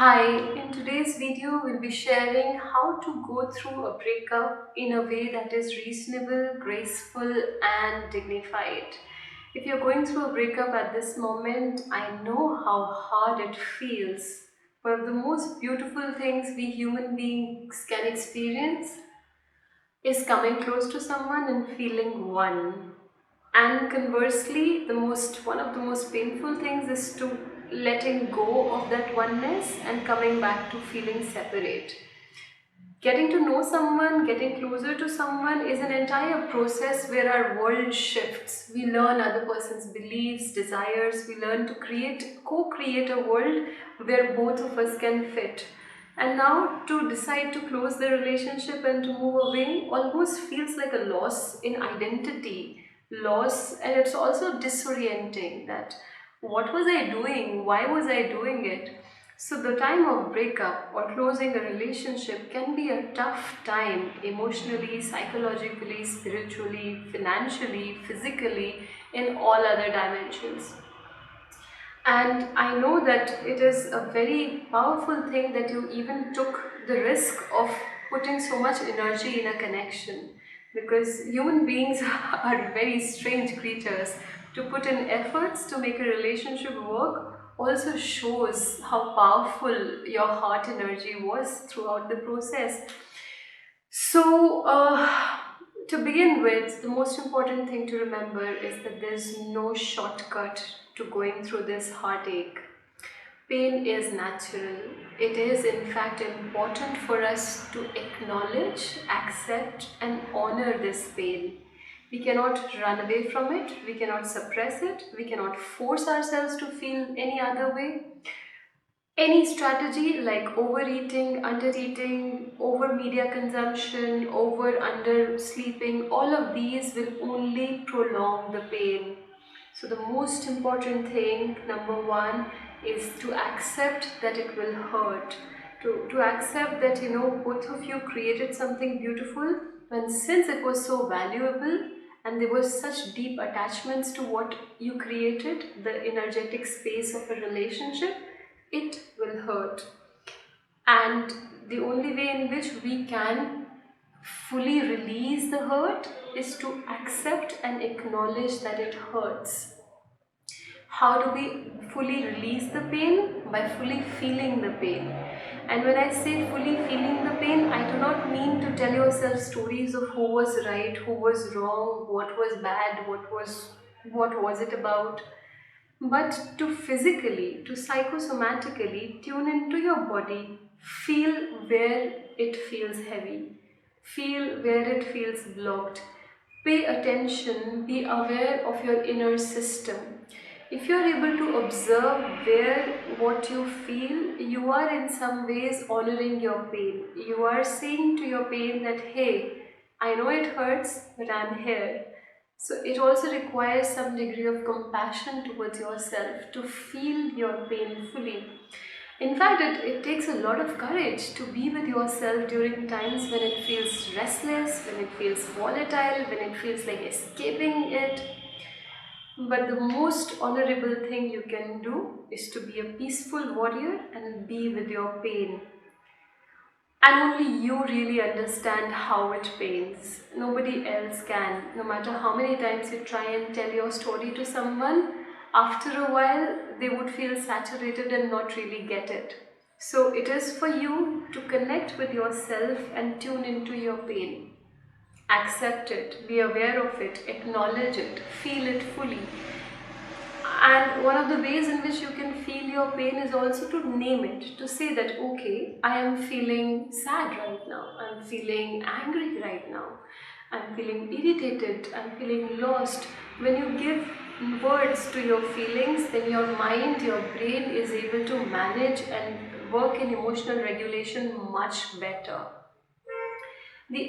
Hi, in today's video, we'll be sharing how to go through a breakup in a way that is reasonable, graceful, and dignified. If you're going through a breakup at this moment, I know how hard it feels. One of the most beautiful things we human beings can experience is coming close to someone and feeling one. And conversely, one of the most painful things is to letting go of that oneness and coming back to feeling separate. Getting to know someone, getting closer to someone is an entire process where our world shifts. We learn other person's beliefs, desires, we learn to co-create a world where both of us can fit. And now to decide to close the relationship and to move away almost feels like a loss in identity, loss, and it's also disorienting that what was I doing? Why was I doing it? So the time of breakup or closing a relationship can be a tough time emotionally, psychologically, spiritually, financially, physically, in all other dimensions. And I know that it is a very powerful thing that you even took the risk of putting so much energy in a connection, because human beings are very strange creatures. To put in efforts to make a relationship work also shows how powerful your heart energy was throughout the process. So, to begin with, the most important thing to remember is that there's no shortcut to going through this heartache. Pain is natural. It is, in fact, important for us to acknowledge, accept, and honor this pain. We cannot run away from it, we cannot suppress it, we cannot force ourselves to feel any other way. Any strategy like overeating, undereating, over media consumption, over under sleeping, all of these will only prolong the pain. So the most important thing, number one, is to accept that it will hurt. To accept that both of you created something beautiful, and since it was so valuable and there was such deep attachments to what you created, the energetic space of a relationship, it will hurt. And the only way in which we can fully release the hurt is to accept and acknowledge that it hurts. How do we fully release the pain? By fully feeling the pain. And when I say fully feeling the pain, I do not mean to tell yourself stories of who was right, who was wrong, what was bad, what was it about, but to physically, to psychosomatically tune into your body, feel where it feels heavy, feel where it feels blocked. Pay attention, be aware of your inner system. If you are able to observe where what you feel, you are in some ways honoring your pain. You are saying to your pain that, hey, I know it hurts, but I'm here. So it also requires some degree of compassion towards yourself to feel your pain fully. In fact, it takes a lot of courage to be with yourself during times when it feels restless, when it feels volatile, when it feels like escaping it. But the most honorable thing you can do is to be a peaceful warrior and be with your pain. And only you really understand how it pains. Nobody else can. No matter how many times you try and tell your story to someone, after a while they would feel saturated and not really get it. So it is for you to connect with yourself and tune into your pain. Accept it, be aware of it, acknowledge it, feel it fully. And one of the ways in which you can feel your pain is also to name it, to say that, okay, I am feeling sad right now, I'm feeling angry right now, I'm feeling irritated, I'm feeling lost. When you give words to your feelings, then your mind, your brain is able to manage and work in emotional regulation much better.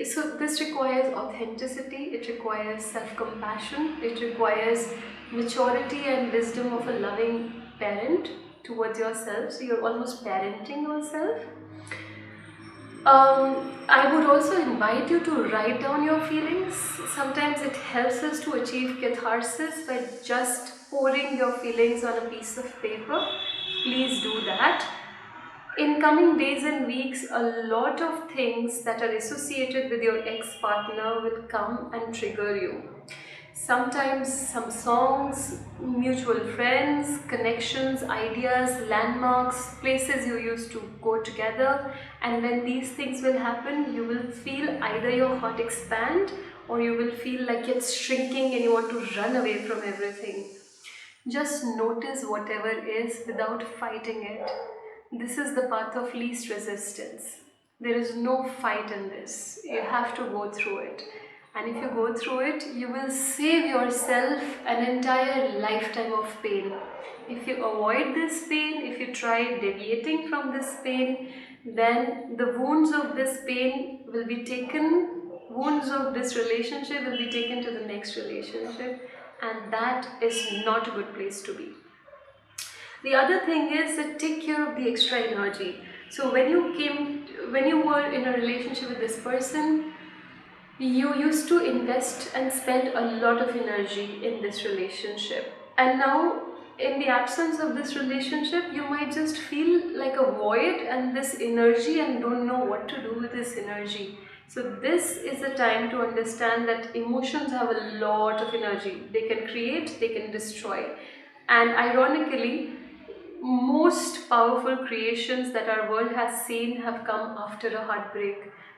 So this requires authenticity, it requires self-compassion, it requires maturity and wisdom of a loving parent towards yourself. So you're almost parenting yourself. I would also invite you to write down your feelings. Sometimes it helps us to achieve catharsis by just pouring your feelings on a piece of paper. Please do that. In coming days and weeks, a lot of things that are associated with your ex-partner will come and trigger you. Sometimes some songs, mutual friends, connections, ideas, landmarks, places you used to go together, and when these things will happen, you will feel either your heart expand or you will feel like it's shrinking and you want to run away from everything. Just notice whatever is without fighting it. This is the path of least resistance. There is no fight in this. You have to go through it. And if you go through it, you will save yourself an entire lifetime of pain. If you avoid this pain, if you try deviating from this pain, then the wounds of this pain will be taken, wounds of this relationship will be taken to the next relationship, and that is not a good place to be. The other thing is that take care of the extra energy. So when you were in a relationship with this person, you used to invest and spend a lot of energy in this relationship. And now, in the absence of this relationship, you might just feel like a void and this energy and don't know what to do with this energy. So this is the time to understand that emotions have a lot of energy. They can create, they can destroy. And ironically, most powerful creations that our world has seen have come after a heartbreak.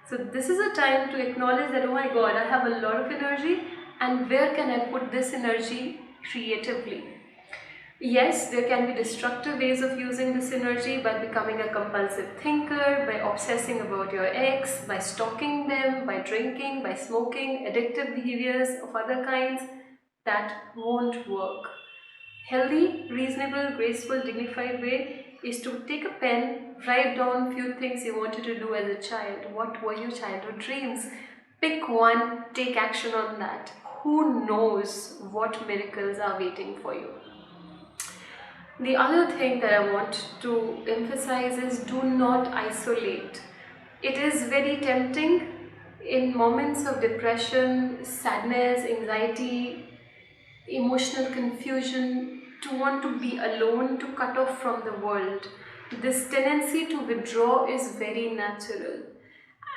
So this is a time to acknowledge that, oh my God, I have a lot of energy, and where can I put this energy creatively? Yes, there can be destructive ways of using this energy by becoming a compulsive thinker, by obsessing about your ex, by stalking them, by drinking, by smoking, addictive behaviors of other kinds. That won't work. Healthy, reasonable, graceful, dignified way is to take a pen, write down few things you wanted to do as a child. What were your childhood dreams? Pick one, take action on that. Who knows what miracles are waiting for you? The other thing that I want to emphasize is do not isolate. It is very tempting in moments of depression, sadness, anxiety, emotional confusion, to want to be alone, to cut off from the world. This tendency to withdraw is very natural.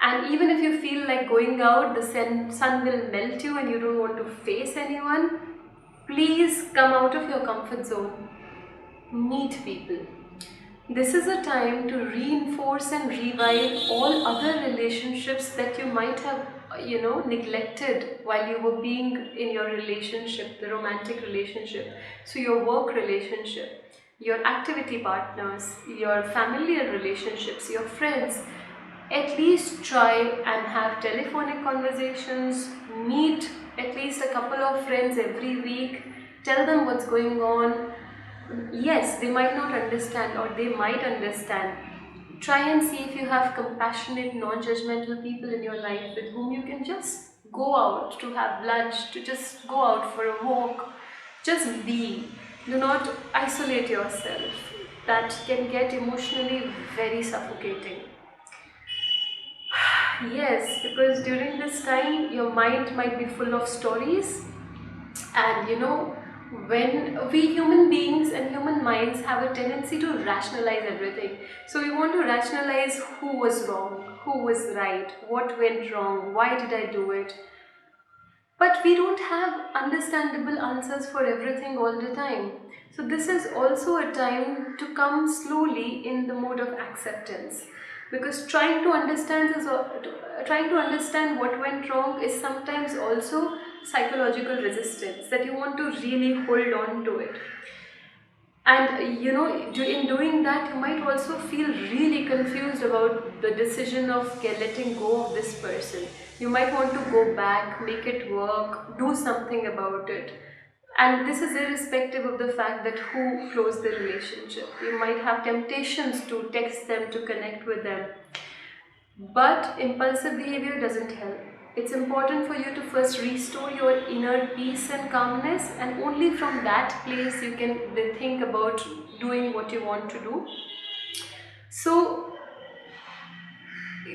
And even if you feel like going out, the sun will melt you and you don't want to face anyone, please come out of your comfort zone. Meet people. This is a time to reinforce and revive all other relationships that you might have, neglected while you were being in your relationship, the romantic relationship. So your work relationship, your activity partners, your familial relationships, your friends. At least try and have telephonic conversations, meet at least a couple of friends every week, tell them what's going on. Yes, they might not understand or they might understand. Try and see if you have compassionate, non-judgmental people in your life with whom you can just go out to have lunch, to just go out for a walk. Just be. Do not isolate yourself. That can get emotionally very suffocating. Yes, because during this time your mind might be full of stories, and when we human beings and human minds have a tendency to rationalize everything. So we want to rationalize who was wrong, who was right, what went wrong, why did I do it. But we don't have understandable answers for everything all the time. So this is also a time to come slowly in the mode of acceptance. Because trying to understand what went wrong is sometimes also psychological resistance, that you want to really hold on to it. And in doing that, you might also feel really confused about the decision of letting go of this person. You might want to go back, make it work, do something about it. And this is irrespective of the fact that who closed the relationship. You might have temptations to text them, to connect with them. But impulsive behavior doesn't help. It's important for you to first restore your inner peace and calmness, and only from that place you can think about doing what you want to do. So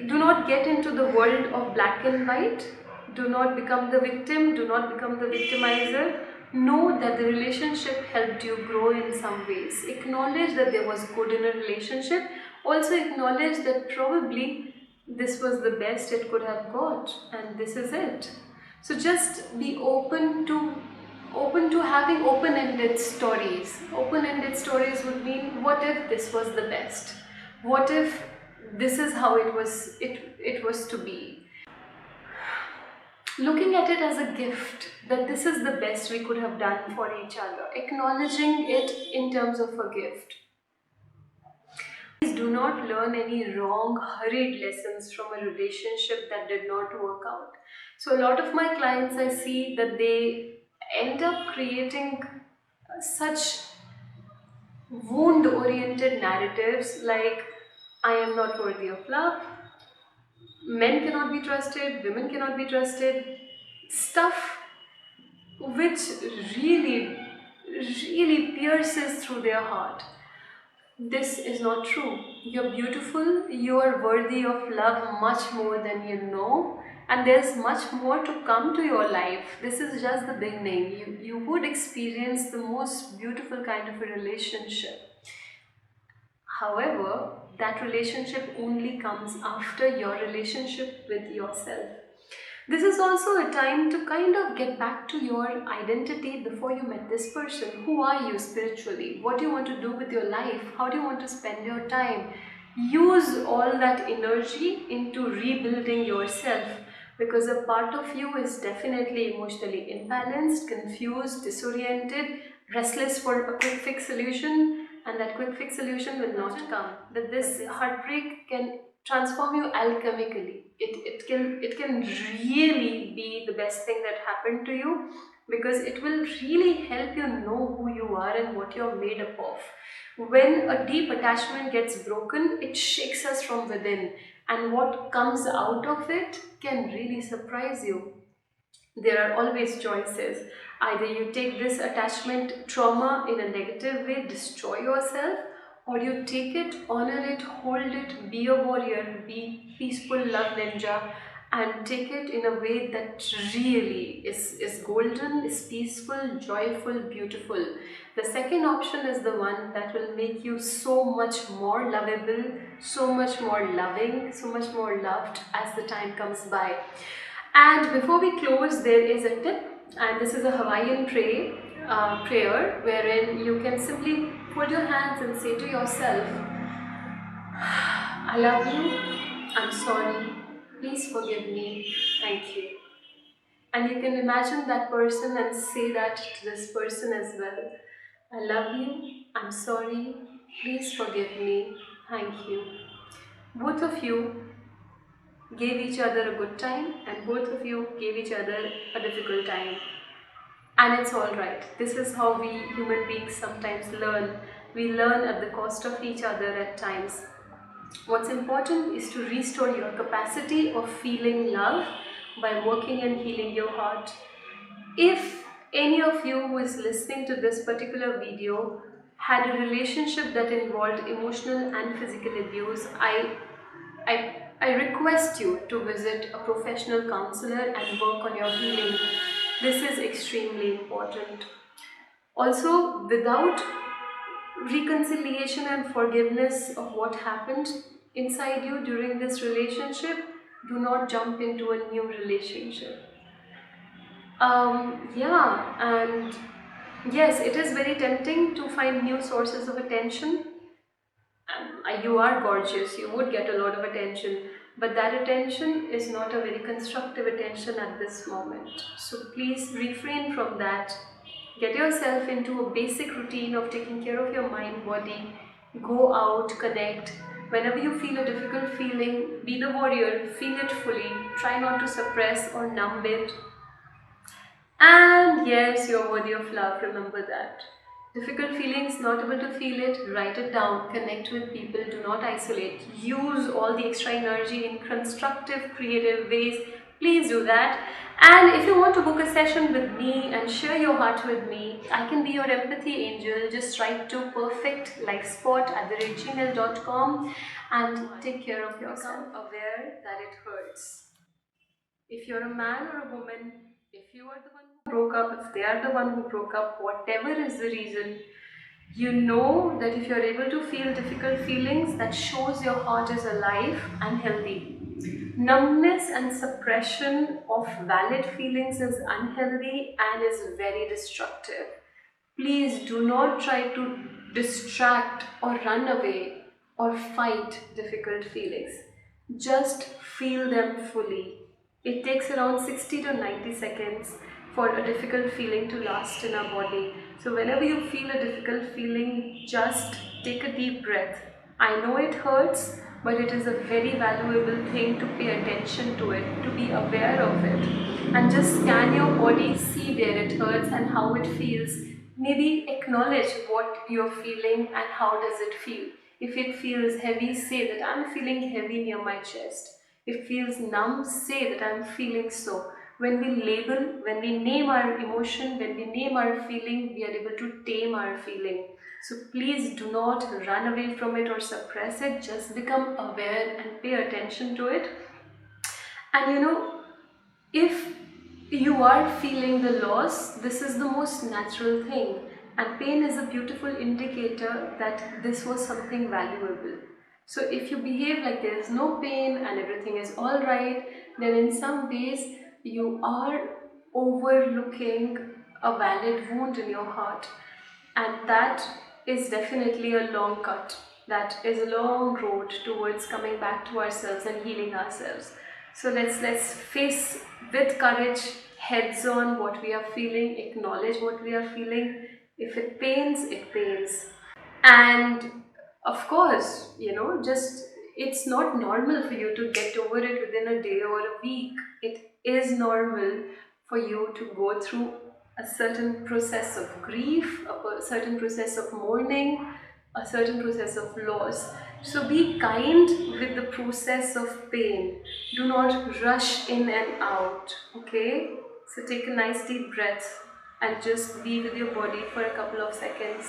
do not get into the world of black and white. Do not become the victim. Do not become the victimizer. Know that the relationship helped you grow in some ways. Acknowledge that there was good in a relationship. Also acknowledge that probably this was the best it could have got and this is it. So just be open to having open-ended stories. Open-ended stories would mean, what if this was the best? What if this is how it was to be? Looking at it as a gift, that this is the best we could have done for each other, acknowledging it in terms of a gift. Please do not learn any wrong, hurried lessons from a relationship that did not work out. So, a lot of my clients, I see that they end up creating such wound oriented narratives like, I am not worthy of love, men cannot be trusted, women cannot be trusted, stuff which really, really pierces through their heart. This is not true. You're beautiful, you are worthy of love much more than you know, and there's much more to come to your life. This is just the beginning. You would experience the most beautiful kind of a relationship. However, that relationship only comes after your relationship with yourself. This is also a time to kind of get back to your identity before you met this person. Who are you spiritually? What do you want to do with your life? How do you want to spend your time? Use all that energy into rebuilding yourself, because a part of you is definitely emotionally imbalanced, confused, disoriented, restless for a quick fix solution, and that quick fix solution will not come. That this heartbreak can transform you alchemically. It can really be the best thing that happened to you, because it will really help you know who you are and what you're made up of. When a deep attachment gets broken, it shakes us from within, and what comes out of it can really surprise you. There are always choices. Either you take this attachment trauma in a negative way, destroy yourself, or you take it, honor it, hold it, be a warrior, be peaceful love ninja, and take it in a way that really is golden, is peaceful, joyful, beautiful. The second option is the one that will make you so much more lovable, so much more loving, so much more loved as the time comes by. And before we close, there is a tip, and this is a Hawaiian prayer wherein you can simply fold your hands and say to yourself, I love you, I'm sorry, please forgive me, thank you. And you can imagine that person and say that to this person as well. I love you, I'm sorry, please forgive me, thank you. Both of you gave each other a good time, and both of you gave each other a difficult time. And it's alright. This is how we human beings sometimes learn. We learn at the cost of each other at times. What's important is to restore your capacity of feeling love by working and healing your heart. If any of you who is listening to this particular video had a relationship that involved emotional and physical abuse, I request you to visit a professional counselor and work on your healing. This is extremely important. Also, without reconciliation and forgiveness of what happened inside you during this relationship, do not jump into a new relationship. Yeah, and yes, it is very tempting to find new sources of attention. You are gorgeous, you would get a lot of attention, but that attention is not a very constructive attention at this moment. So please refrain from that. Get yourself into a basic routine of taking care of your mind, body. Go out, connect. Whenever you feel a difficult feeling, be the warrior, feel it fully. Try not to suppress or numb it. And yes, you're worthy of love, remember that. Difficult feelings, not able to feel it, write it down, connect with people, do not isolate. Use all the extra energy in constructive, creative ways. Please do that. And if you want to book a session with me and share your heart with me, I can be your empathy angel. Just write to perfectlifespot@gmail.com and take care of yourself. Become aware that it hurts. If you're a man or a woman, if you are the one who broke up, if they are the one who broke up, whatever is the reason, You know that if you're able to feel difficult feelings, that shows your heart is alive and healthy. Numbness and suppression of valid feelings is unhealthy and is very destructive. Please do not try to distract or run away or fight difficult feelings. Just feel them fully. It takes around 60 to 90 seconds for a difficult feeling to last in our body. So, whenever you feel a difficult feeling, just take a deep breath. I know it hurts, but it is a very valuable thing to pay attention to it, to be aware of it, and just scan your body, see where it hurts and how it feels. Maybe acknowledge what you're feeling and how does it feel. If it feels heavy, say that I'm feeling heavy near my chest. If it feels numb, say that I'm feeling so. When we label, when we name our emotion, when we name our feeling, we are able to tame our feeling. So please do not run away from it or suppress it. Just become aware and pay attention to it. And if you are feeling the loss, this is the most natural thing. And pain is a beautiful indicator that this was something valuable. So if you behave like there is no pain and everything is alright, then in some ways you are overlooking a valid wound in your heart. And that is definitely a long cut. That is a long road towards coming back to ourselves and healing ourselves. So let's face with courage, heads on what we are feeling, acknowledge what we are feeling. If it pains, it pains. And of course, just it's not normal for you to get over it within a day or a week. It is normal for you to go through a certain process of grief, a certain process of mourning, a certain process of loss. So be kind with the process of pain. Do not rush in and out, okay? So take a nice deep breath and just be with your body for a couple of seconds.